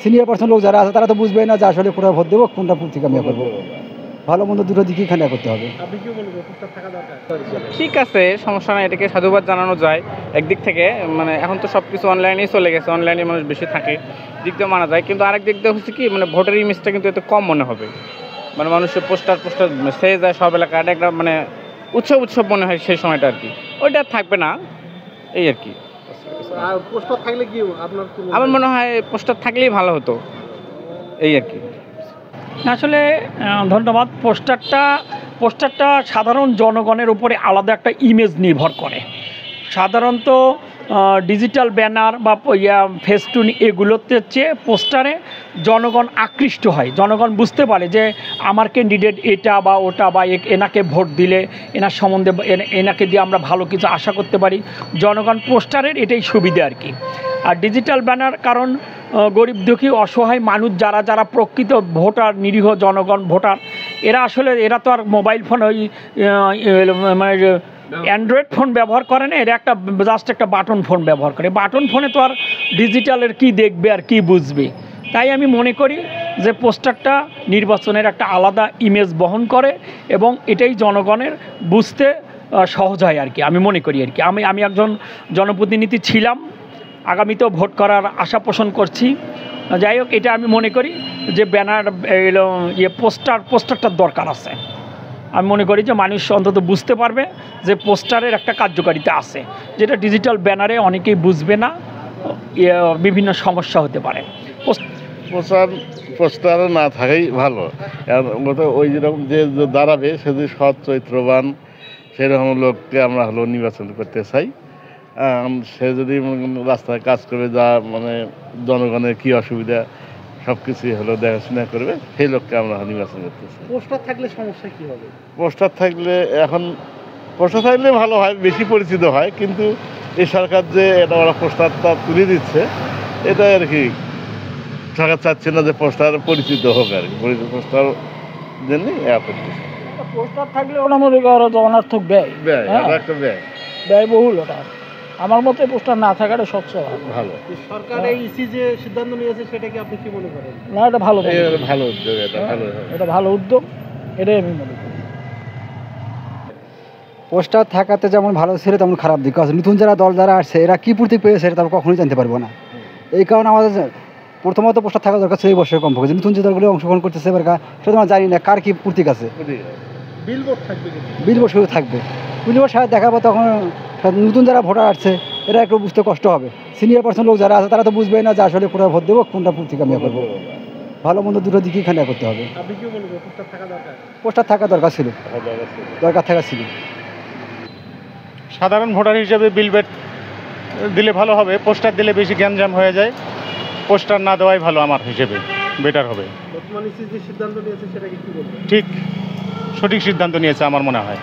Senior person লোক যারা আছে তারা তো বুঝবে না যে আসলে কোথায় ভোট দেবো, কোনটা থেকে আমি করবো। ভালো মন্দ দুটো দিকেই এখানে করতে হবে। ঠিক আছে, সমস্যা নাই, এটাকে সাধুবাদ জানানো যায় একদিক থেকে। মানে এখন তো সব কিছু অনলাইনেই চলে গেছে, অনলাইনে মানুষ বেশি থাকে, দিক দিয়ে মানা যায়। কিন্তু আরেক দিক দিয়ে হচ্ছে কি, মানে ভোটের ইমেজটা কিন্তু এতে কম মনে হবে। মানে মানুষের পোস্টার সেরে যায় সব এলাকায়, একটা মানে উৎসব মনে হয় সেই সময়টা আর কি। ওইটা থাকবে না, এই আর কি। পোস্টার থাকলে কি আমার মনে হয় পোস্টার থাকলেই ভালো হতো, এই আর কি। আসলে ধন্যবাদ। পোস্টারটা সাধারণ জনগণের উপরে আলাদা একটা ইমেজ নির্ভর করে। সাধারণত ডিজিটাল ব্যানার বা ফেস্টুন এগুলোতে চেয়ে পোস্টারে জনগণ আকৃষ্ট হয়। জনগণ বুঝতে পারে যে আমার ক্যান্ডিডেট এটা বা ওটা, বা এনাকে ভোট দিলে এনার সম্বন্ধে এনাকে দিয়ে আমরা ভালো কিছু আশা করতে পারি। জনগণ পোস্টারের এটাই সুবিধা আর কি। আর ডিজিটাল ব্যানার কারণ গরিব দুঃখী অসহায় মানুষ যারা প্রকৃত ভোটার, নিরীহ জনগণ ভোটার, এরা তো আর মোবাইল ফোন ওই মানে অ্যান্ড্রয়েড ফোন ব্যবহার করে না, এরা জাস্ট একটা বাটন ফোন ব্যবহার করে। বাটন ফোনে তো আর ডিজিটালের কি দেখবে আর কি বুঝবে। তাই আমি মনে করি যে পোস্টারটা নির্বাচনের একটা আলাদা ইমেজ বহন করে এবং এটাই জনগণের বুঝতে সহজ হয় আর কি, আমি মনে করি আর কি। আমি একজন জনপ্রতিনিধি ছিলাম, আগামীতেও ভোট করার আশা পোষণ করছি। যাই হোক, এটা আমি মনে করি যে ব্যানার পোস্টারটার দরকার আছে। আমি মনে করি যে মানুষ অন্তত বুঝতে পারবে যে পোস্টারের একটা কার্যকারিতা আছে, যেটা ডিজিটাল ব্যানারে অনেকেই বুঝবে না, বিভিন্ন সমস্যা হতে পারে। পোস্টার না থাকাই ভালো। ওই যেরকম যে দাঁড়াবে সে যদি সৎ চরিত্রবান সেরকম লোককে আমরা নির্বাচন করতে চাই। সে যদি রাস্তায় কাজ করবে, যা মানে জনগণের কী অসুবিধা সব কিছুই দেখাশোনা করবে, সেই লোককে আমরা নির্বাচন করতে চাই। পোস্টার থাকলে সমস্যা কি হবে? পোস্টার থাকলে ভালো হয়, বেশি পরিচিত হয়। কিন্তু এই সরকার যে এটা ওরা পোস্টারটা তুলে দিচ্ছে, এটা আর কি সরকার চাচ্ছে না যে পোস্টার পরিচিত হোক আর কি। পোস্টার জন্যই পোস্টার থাকলে ওটা মনে করো অনর্থক ব্যয়বহুল। ওটা আমার মতে পোস্টার না থাকাটা সবচেয়ে ভালো। সরকার এই যে সিদ্ধান্ত নিয়েছে সেটা কি আপনি কি মনে করেন? না, এটা ভালো উদ্যোগ, এটা ভালো উদ্যোগ, এটাই আমি মনে করি। পোস্টার থাকাতে যেমন ভালো ছিল তেমন খারাপ দিক আছে। নতুন যারা আসছে এরা কী প্রতীক পেয়েছে এটা আমরা কখনোই জানতে পারবো না। এই কারণে আমাদের প্রথমত পোস্টার থাকা দরকার ছিল এই বছরের কমপক্ষে। নতুন যে দলগুলো অংশগ্রহণ করতেছে এবার সেটা আমরা জানি না কার কী প্রতীক আছে। বিলবোর্ড শুধু থাকবে, বিলবোর্ড সাথে দেখাবো, তখন নতুন যারা ভোটার আসছে এরা একটু বুঝতে কষ্ট হবে। সিনিয়র পার্সন লোক যারা আছে তারা তো বুঝবে না যে আসলে কোথায় ভোট দেবো, কোনটা প্রতীক আমি করবো। ভালো মন্দ দুটো দিকেই এখানে করতে হবে। পোস্টার থাকা দরকার ছিল। সাধারণ ভোটার হিসেবে বিলবোর্ড দিলে ভালো হবে। পোস্টার দিলে বেশি গ্যাঞ্জাম হয়ে যায়। পোস্টার না দেওয়াই ভালো, আমার হিসেবে বেটার হবে। বর্তমানে যে সিদ্ধান্ত নিয়েছে সেটা কি বলবেন? ঠিক, সঠিক সিদ্ধান্ত নিয়েছে আমার মনে হয়।